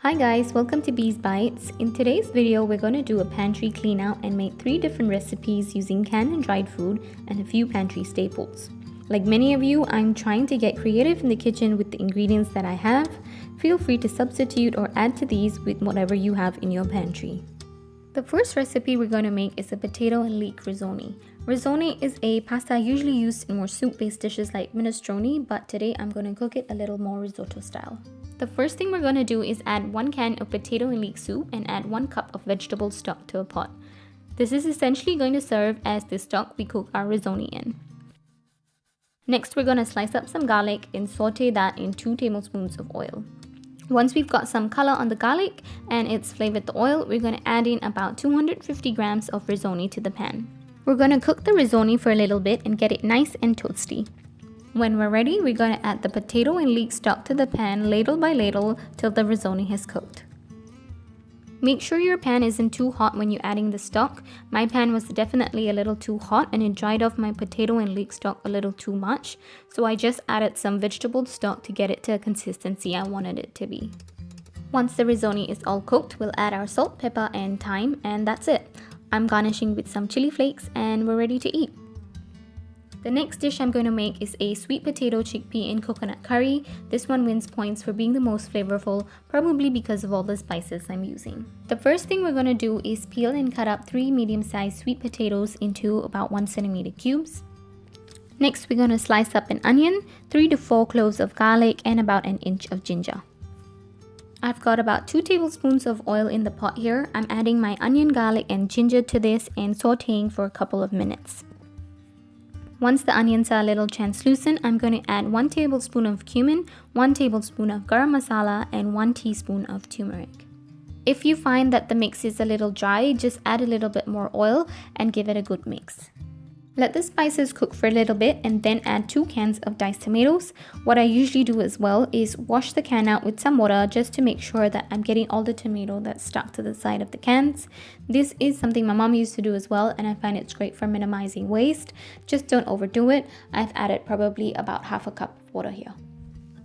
Hi guys, welcome to Bees Bites. In today's video, we're going to do a pantry clean out and make 3 different recipes using canned and dried food and a few pantry staples. Like many of you, I'm trying to get creative in the kitchen with the ingredients that I have. Feel free to substitute or add to these with whatever you have in your pantry. The first recipe we're going to make is a potato and leek risoni. Risoni is a pasta usually used in more soup-based dishes like minestrone, but today I'm going to cook it a little more risotto style. The first thing we're going to do is add 1 can of potato and leek soup and add 1 cup of vegetable stock to a pot. This is essentially going to serve as the stock we cook our risoni in. Next, we're going to slice up some garlic and saute that in 2 tablespoons of oil. Once we've got some color on the garlic and it's flavored the oil, we're going to add in about 250 grams of risoni to the pan. We're going to cook the risoni for a little bit and get it nice and toasty. When we're ready, we're going to add the potato and leek stock to the pan ladle by ladle till the risoni has cooked. Make sure your pan isn't too hot when you're adding the stock. My pan was definitely a little too hot and it dried off my potato and leek stock a little too much, so I just added some vegetable stock to get it to a consistency I wanted it to be. Once the risoni is all cooked, we'll add our salt, pepper and thyme, and that's it. I'm garnishing with some chili flakes and we're ready to eat. The next dish I'm going to make is a sweet potato chickpea and coconut curry. This one wins points for being the most flavorful, probably because of all the spices I'm using. The first thing we're going to do is peel and cut up 3 medium-sized sweet potatoes into about 1 centimeter cubes. Next, we're going to slice up an onion, 3 to 4 cloves of garlic, and about an inch of ginger. I've got about 2 tablespoons of oil in the pot here. I'm adding my onion, garlic, and ginger to this and sauteing for a couple of minutes. Once the onions are a little translucent, I'm going to add 1 tablespoon of cumin, 1 tablespoon of garam masala, and 1 teaspoon of turmeric. If you find that the mix is a little dry, just add a little bit more oil and give it a good mix. Let the spices cook for a little bit and then add 2 cans of diced tomatoes. What I usually do as well is wash the can out with some water just to make sure that I'm getting all the tomato that's stuck to the side of the cans. This is something my mom used to do as well, and I find it's great for minimizing waste. Just don't overdo it. I've added probably about half a cup of water here.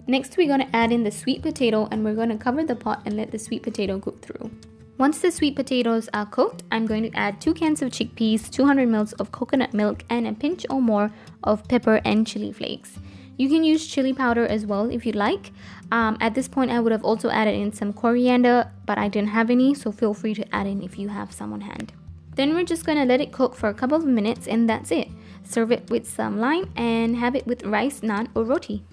Next, we're going to add in the sweet potato and we're going to cover the pot and let the sweet potato cook through. Once the sweet potatoes are cooked, I'm going to add 2 cans of chickpeas, 200 ml of coconut milk, and a pinch or more of pepper and chili flakes. You can use chili powder as well if you'd like. At this point, I would have also added in some coriander, but I didn't have any, so feel free to add in if you have some on hand. Then we're just going to let it cook for a couple of minutes and that's it. Serve it with some lime and have it with rice, naan or roti.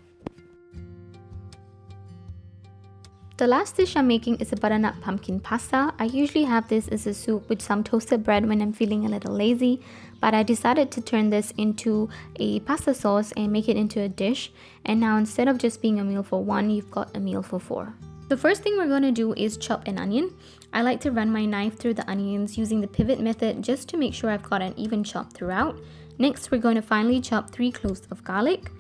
The last dish I'm making is a butternut pumpkin pasta. I usually have this as a soup with some toasted bread when I'm feeling a little lazy, but I decided to turn this into a pasta sauce and make it into a dish. And now instead of just being a meal for 1, you've got a meal for 4. The first thing we're going to do is chop an onion. I like to run my knife through the onions using the pivot method just to make sure I've got an even chop throughout. Next, we're going to finely chop 3 cloves of garlic.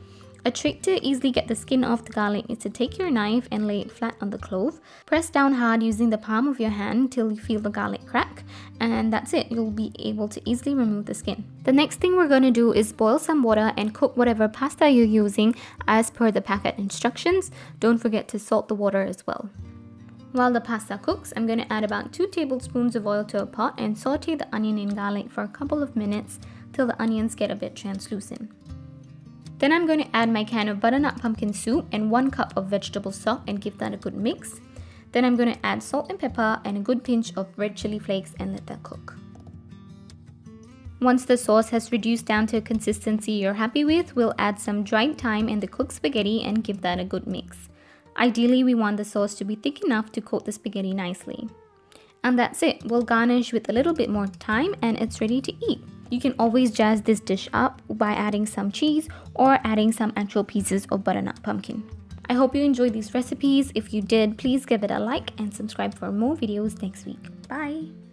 A trick to easily get the skin off the garlic is to take your knife and lay it flat on the clove. Press down hard using the palm of your hand till you feel the garlic crack, and that's it. You'll be able to easily remove the skin. The next thing we're going to do is boil some water and cook whatever pasta you're using as per the packet instructions. Don't forget to salt the water as well. While the pasta cooks, I'm going to add about 2 tablespoons of oil to a pot and saute the onion and garlic for a couple of minutes till the onions get a bit translucent. Then I'm going to add my can of butternut pumpkin soup and 1 cup of vegetable stock and give that a good mix. Then I'm going to add salt and pepper and a good pinch of red chili flakes and let that cook. Once the sauce has reduced down to a consistency you're happy with, we'll add some dried thyme and the cooked spaghetti and give that a good mix. Ideally, we want the sauce to be thick enough to coat the spaghetti nicely. And that's it. We'll garnish with a little bit more thyme and it's ready to eat. You can always jazz this dish up by adding some cheese or adding some actual pieces of butternut pumpkin. I hope you enjoyed these recipes. If you did, please give it a like and subscribe for more videos next week. Bye!